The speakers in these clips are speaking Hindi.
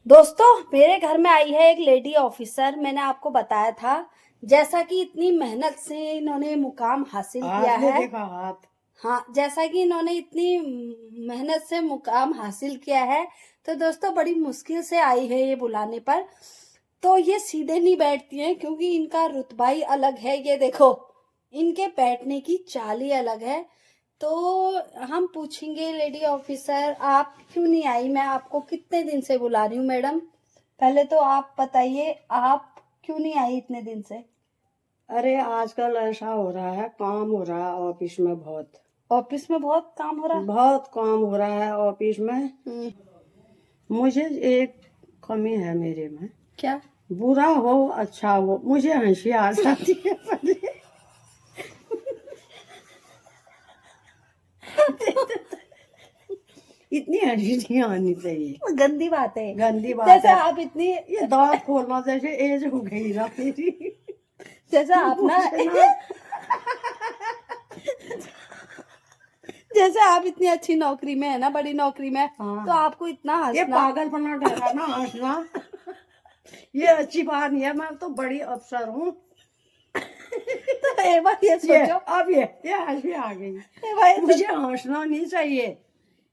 दोस्तों, मेरे घर में आई है एक लेडी ऑफिसर। मैंने आपको बताया था, जैसा कि इतनी मेहनत से इन्होंने मुकाम हासिल किया आपने है। देखा हाथ। हाँ, जैसा कि इन्होंने इतनी मेहनत से मुकाम हासिल किया है, तो दोस्तों बड़ी मुश्किल से आई है ये बुलाने पर। तो ये सीधे नहीं बैठती हैं क्योंकि इनका रुतबा ही अलग है। ये देखो, इनके बैठने की चाल ही अलग है। तो हम पूछेंगे, लेडी ऑफिसर आप क्यों नहीं आई? मैं आपको कितने दिन से बुला रही हूँ मैडम। पहले तो आप बताइए, आप क्यों नहीं आई इतने दिन से? अरे आजकल ऐसा हो रहा है, काम हो रहा है ऑफिस में बहुत। ऑफिस में बहुत काम हो रहा है। बहुत काम हो रहा है ऑफिस में। हम्म। मुझे एक कमी है मेरे में। क्या? बुरा हो अच्छा हो, मुझे हंसी आ जाती है पहले। इतनी हंसी नहीं आनी चाहिए। गंदी बात है। गंदी बात जैसे है। आप इतनी ये दांत खोलना जैसे एज हो गई ना मेरी। जैसे आप ना मुझे ना जैसे आप इतनी अच्छी नौकरी में है ना, बड़ी नौकरी में, हाँ। तो आपको इतना ये हंसना। पागलपना ठहरा ना हंसना। ये अच्छी बात नहीं है, मैं तो बड़ी अफसर हूँ। तो एक बार ये ये सोचो, अब ये हंसी आ गई। एक बार ये मुझे हंसना नहीं चाहिए,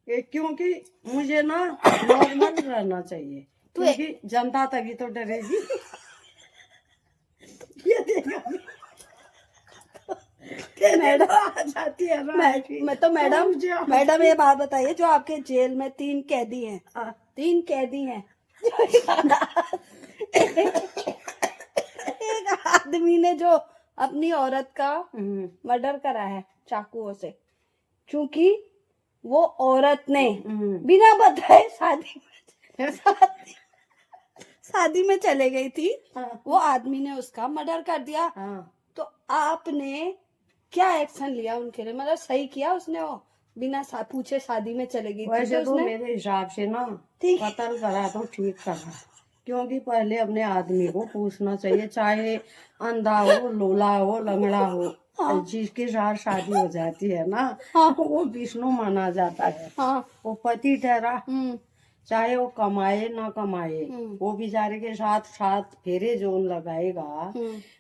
क्योंकि मुझे ना नॉर्मल रहना चाहिए, क्योंकि जनता तभी तो डरेगी। ये देखा मैडम, आ जाती है ना हंसी। मैं तो मैडम, मुझे मैडम ये बात बताइए, जो आपके जेल में 3 कैदी हैं, हाँ। 3 कैदी हैं, एक आदमी ने जो अपनी औरत का मर्डर करा है चाकुओं से, क्योंकि वो औरत ने बिना बताए शादी में चले गई थी। हाँ। वो आदमी ने उसका मर्डर कर दिया। हाँ। तो आपने क्या एक्शन लिया उनके लिए? मतलब सही किया उसने? वो बिना पूछे शादी में चले गई थी वैसे तो उसने। मेरे हिसाब से ना ठीक। कत्ल करा तो ठीक करा, क्योंकि पहले अपने आदमी को पूछना चाहिए, चाहे अंधा हो, लूला हो, लंगड़ा हो। हाँ। जिसके साथ शादी हो जाती है ना, हाँ। वो विष्णु माना जाता है। हाँ। वो पति ठहरा, हम्म। चाहे वो कमाए ना कमाए। वो बेचारे के साथ साथ फेरे जोन लगाएगा।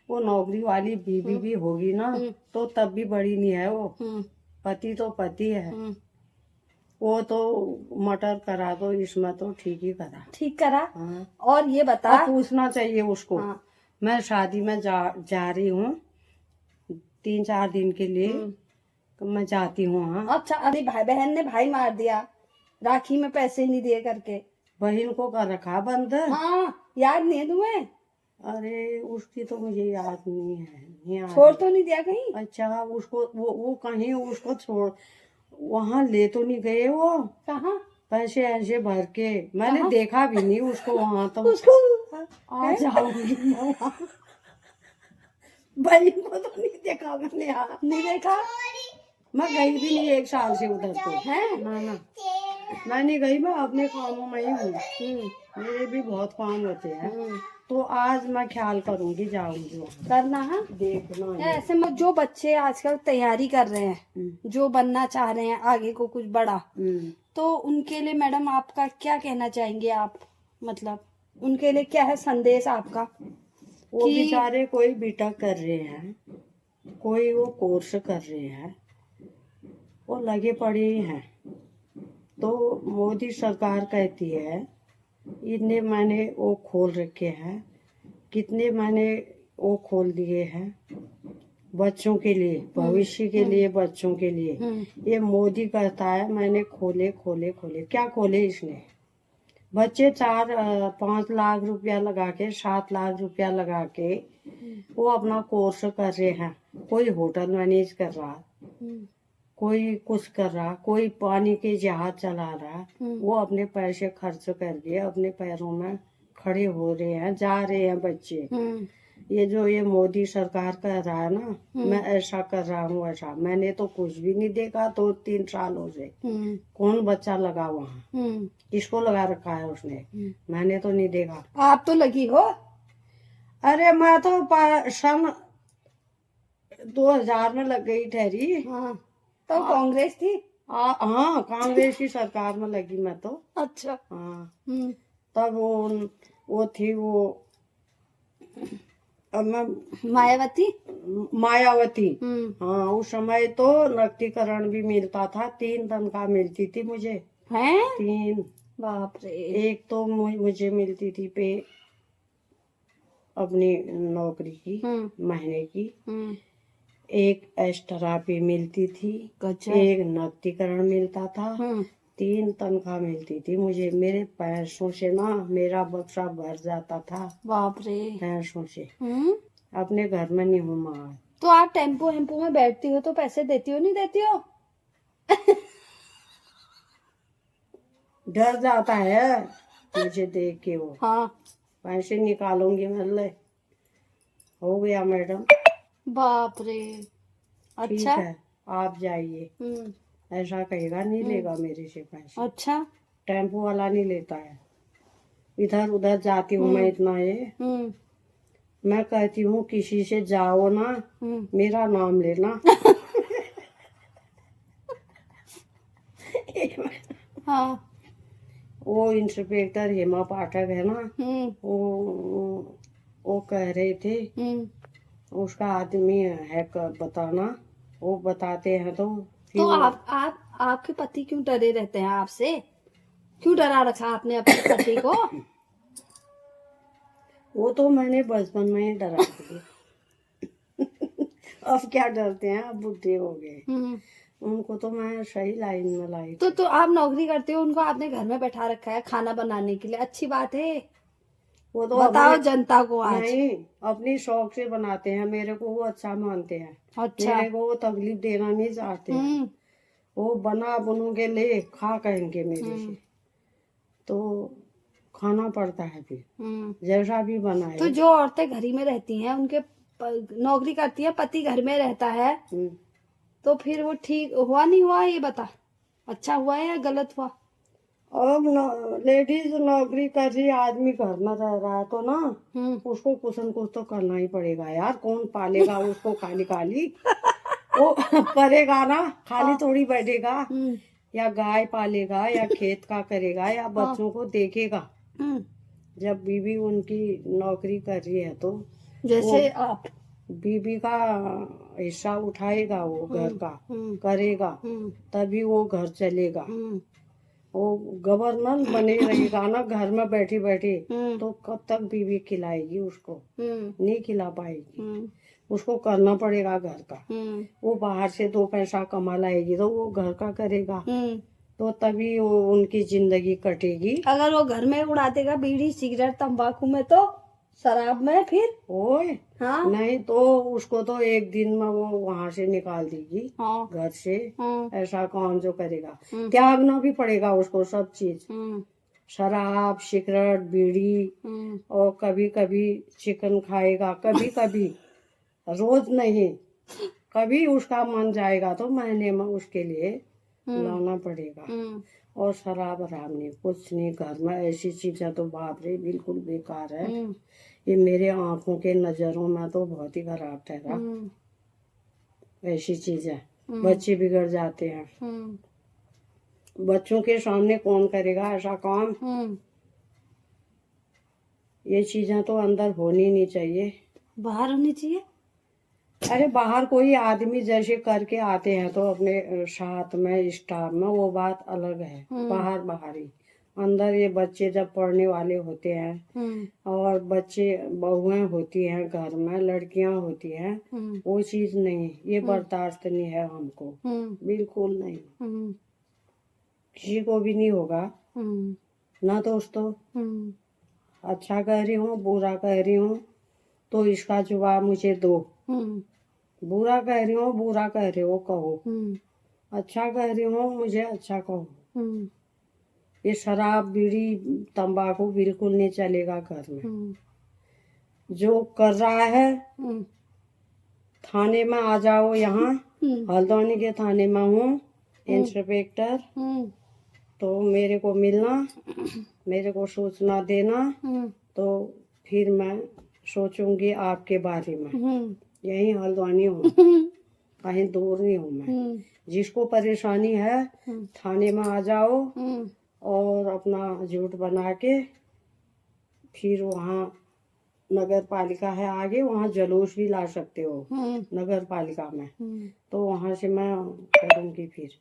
वो नौकरी वाली बीवी भी होगी ना, तो तब भी बड़ी नहीं है वो। पति तो पति है। वो तो मर्डर करा तो इसमें तो ठीक ही करा। ठीक करा। हाँ। और ये बता, अब पूछना चाहिए उसको। हाँ। मैं शादी में जा रही हूँ 3-4 दिन के लिए, तो मैं जाती हूँ। हाँ। अच्छा, अभी भाई बहन ने भाई मार दिया, राखी में पैसे नहीं दिए करके। बहन को कर रखा बंद। हाँ, याद नहीं है तुम्हें? अरे उसकी तो मुझे याद नहीं है, नहीं याद छोड़ है। तो नहीं दिया कहीं? अच्छा, उसको वो कहीं उसको छोड़, वहां ले तो नहीं गए वो? कहाँ? पैसे ऐसे भर के मैंने कहाँ? देखा भी नहीं उसको वहां। तो उसको आ जाऊंगी मैं वहां। भाई को तो नहीं देखा मैंने यार। नहीं देखा? मैं गई भी नहीं 1 साल से उधर तो है ना। मैं नहीं गई, मैं अपने कामों में ही हूँ। मेरे भी बहुत काम होते हैं। तो आज मैं ख्याल करूंगी, जाऊंगी वहाँ। करना है, देखना है। ऐसे में जो बच्चे आजकल तैयारी कर रहे हैं, जो बनना चाह रहे हैं आगे को कुछ बड़ा, तो उनके लिए मैडम आपका क्या कहना चाहेंगे आप? मतलब उनके लिए क्या है संदेश आपका? वो बेचारे कोई बीटेक कर रहे हैं, कोई वो कोर्स कर रहे हैं, वो लगे पड़े हैं। तो मोदी सरकार कहती है इतने मैंने वो खोल रखे हैं, कितने मैंने वो खोल दिए हैं बच्चों के लिए, भविष्य के लिए, बच्चों के लिए। ये मोदी कहता है मैंने खोले खोले खोले। क्या खोले इसने? बच्चे 4-5 लाख रुपया लगा के, 7 लाख रुपया लगा के वो अपना कोर्स कर रहे हैं। कोई होटल मैनेज कर रहा, कोई कुछ कर रहा, कोई पानी के जहाज चला रहा। वो अपने पैसे खर्च करके अपने पैरों में खड़े हो रहे हैं, जा रहे हैं बच्चे। ये जो ये मोदी सरकार कह रहा है ना, मैं ऐसा कर रहा हूँ ऐसा, मैंने तो कुछ भी नहीं देखा। 2-3 सालों से कौन बच्चा लगा वहाँ? किसको लगा रखा है उसने? मैंने तो नहीं देखा। आप तो लगी हो। अरे मैं तो सन 2000 में लग गई ठहरी। हाँ, तो कांग्रेस थी। हाँ, कांग्रेस की सरकार में लगी मैं तो। अच्छा। हाँ। तब वो थी वो मायावती। मायावती। हाँ, उस समय तो नकदीकरण भी मिलता था, 3 तनख्वाह मिलती थी मुझे। हैं? 3। बाप रे। एक तो मुझे मिलती थी पे अपनी नौकरी की महीने की, एक एक्स्ट्रा पे मिलती थी, एक नकदीकरण मिलता था, 3 तनख्वाह मिलती थी मुझे। मेरे पैसों से ना मेरा बक्सा भर जाता था। बाप रे। पैसों से। अपने घर में नहीं हूँ माँ। तो आप टेम्पो हेम्पो में बैठती हो तो पैसे देती हो नहीं देती हो? डर जाता है मुझे देख के वो। हाँ। पैसे निकालूंगी मतलब हो गया मैडम। बाप रे। ठीक अच्छा। है, आप जाइए। ऐसा कहेगा, नहीं लेगा मेरे से पैसे। अच्छा। टेम्पो वाला नहीं लेता है। इधर उधर जाती हूँ मैं इतना ये। मैं कहती हूँ किसी से जाओ ना, मेरा नाम लेना। हाँ। वो इंस्पेक्टर हेमा पाठक है ना, वो कह रहे थे उसका आदमी है बताना। वो बताते हैं तो फिर तो आपके पति क्यों डरे रहते हैं आपसे? क्यों डरा रखा आपने अपने पति को? वो तो मैंने बचपन में ही डरा दिए। अब क्या डरते हैं, अब बुढ़े हो गए। उनको तो मैं सही लाइन में लाई। तो आप नौकरी करते हो, उनको आपने घर में बैठा रखा है खाना बनाने के लिए, अच्छी बात है। वो तो बताओ जनता को आज। नहीं, अपनी शौक से बनाते हैं, मेरे को वो अच्छा मानते हैं। अच्छा। मेरे को वो तकलीफ देना नहीं चाहते हैं। वो बना बनूंगे ले खा कहेंगे मेरे से, तो खाना पड़ता है फिर जैसा भी बनाए। तो जो औरतें घर ही में रहती हैं, उनके नौकरी करती हैं, पति घर में रहता है, तो फिर वो ठीक हुआ नहीं हुआ ये बता, अच्छा हुआ है या गलत हुआ? अब लेडीज नौकरी कर रही, आदमी घर में रह रहा है तो ना उसको कुछ न कुछ तो करना ही पड़ेगा यार। कौन पालेगा उसको खाली खाली? वो करेगा ना, खाली थोड़ी बैठेगा। या गाय पालेगा या खेत का करेगा या बच्चों को देखेगा। जब बीवी उनकी नौकरी कर रही है तो जैसे आप बीवी का हिस्सा उठाएगा, वो घर का करेगा, तभी वो घर चलेगा। वो गवर्नर बने रहेगा ना घर में बैठी बैठी, तो कब तक बीवी खिलाएगी उसको? नहीं खिला पाएगी। उसको करना पड़ेगा घर का। वो बाहर से 2 पैसा कमा लाएगी तो वो घर का करेगा, तो तभी वो उनकी जिंदगी कटेगी। अगर वो घर में उड़ा देगा बीड़ी सिगरेट तंबाकू में तो शराब में फिर ओए हाँ? नहीं तो उसको तो एक दिन में वो वहाँ से निकाल देगी। हाँ। घर से। ऐसा कौन जो करेगा? त्यागना भी पड़ेगा उसको सब चीज। शराब सिगरेट बीड़ी, और कभी कभी चिकन खाएगा, कभी कभी, रोज नहीं। कभी उसका मन जाएगा तो महीने में उसके लिए लाना पड़ेगा। और शराब आराम नहीं, कुछ नहीं। घर में ऐसी चीजें तो बाप रे बिल्कुल बेकार है। ये मेरे आंखों के नजरों में तो बहुत ही खराब ठहरा। ऐसी चीजें बच्चे बिगड़ जाते हैं। बच्चों के सामने कौन करेगा ऐसा काम? ये चीजें तो अंदर होनी नहीं चाहिए, बाहर होनी चाहिए। अरे बाहर कोई आदमी जैसे करके आते हैं तो अपने साथ में स्टाफ में, वो बात अलग है। बाहर बाहर ही, अंदर ये बच्चे जब पढ़ने वाले होते हैं और बच्चे बहुएं होती हैं घर में, लड़कियां होती हैं, वो चीज नहीं, ये बर्दाश्त नहीं है हमको, बिल्कुल नहीं। किसी को भी नहीं होगा ना दोस्तों। अच्छा कह रही हूँ बुरा कह रही हूँ तो इसका जवाब मुझे दो। बुरा कह रही हूँ बुरा कह रहे हो कहो, अच्छा कह रही हूँ मुझे अच्छा कहो। ये शराब बीड़ी तंबाकू बिल्कुल नहीं चलेगा घर में। जो कर रहा है थाने में आ जाओ। यहाँ हल्द्वानी के थाने में हूँ इंस्पेक्टर, तो मेरे को मिलना, मेरे को सूचना देना, तो फिर मैं सोचूंगी आपके बारे में। यही हल्द्वानी हूँ, कहीं दूर नहीं हूँ मैं। जिसको परेशानी है थाने में आ जाओ और अपना झूठ बना के फिर वहाँ नगर पालिका है आगे, वहाँ जुलूस भी ला सकते हो नगर पालिका में। तो वहाँ से मैं करूँगी फिर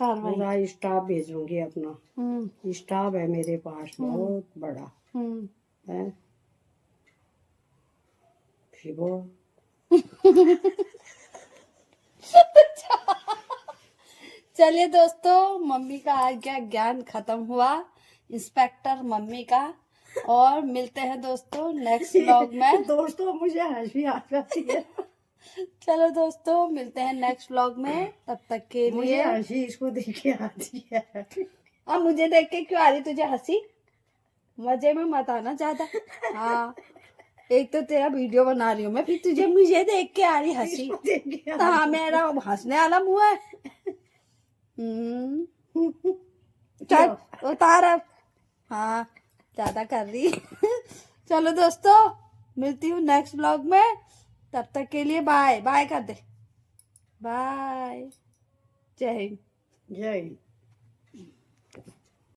कार्रवाई। पूरा स्टाफ भेजूंगी अपना। स्टाफ है मेरे पास बहुत बड़ा है। फिर वो चलिए दोस्तों, मम्मी का आ गया ज्ञान खत्म हुआ, इंस्पेक्टर मम्मी का। और मिलते हैं दोस्तों नेक्स्ट व्लॉग में। दोस्तों मुझे हंसी आ जाती है। चलो दोस्तों, मिलते हैं नेक्स्ट व्लॉग में, तब तक के मुझे लिए। हंसी इसको देख के आती है। अब मुझे देख के क्यों आ रही तुझे हंसी? मजे में मत आना ज्यादा। हाँ, एक तो तेरा वीडियो बना रही हूँ मैं, फिर तुझे मुझे देख के आ रही हंसी। इसको देख के आ हाँ, मेरा हंसने वाला मुंह है। चल उतार अब। हाँ, ज्यादा कर रही। चलो दोस्तों, मिलती हूँ नेक्स्ट व्लॉग में, तब तक के लिए बाय बाय कर दे। बाय। जय हिंद। जय हिंद।